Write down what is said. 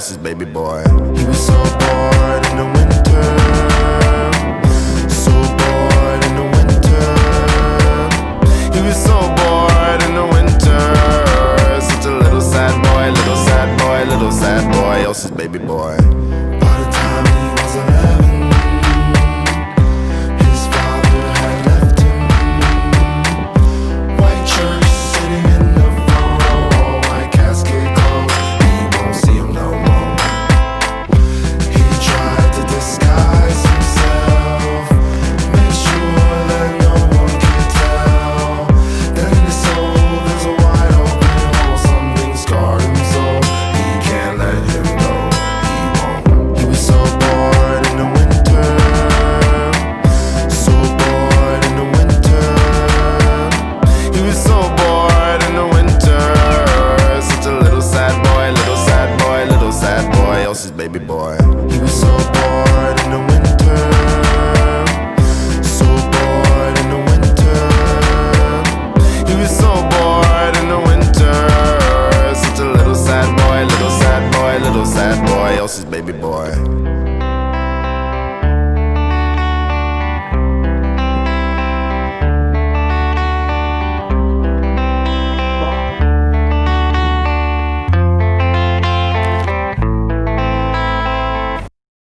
else's baby boy. He was so bored in the winter, so bored in the winter. He was so bored in the winter. Such a little sad boy, little sad boy, little sad boy, else's baby boy. By the time he was 11, his father had left him. White church sitting in the front row, all white casket closed. He won't see him no more. He tried to disguise himself, make sure that no one can tell. Then in his soul there's a wide open hole. Something scarred him so he can't let him go. He won't. He was so bored in the winter, so bored in the winter. He was so bored in the winter. Such a little sad boy, little sad boy, little sad boy, else's baby boy. He was so bored in the winter, so bored in the winter. He was so bored in the winter. Such a little sad boy, little sad boy, little sad boy, else's baby boy.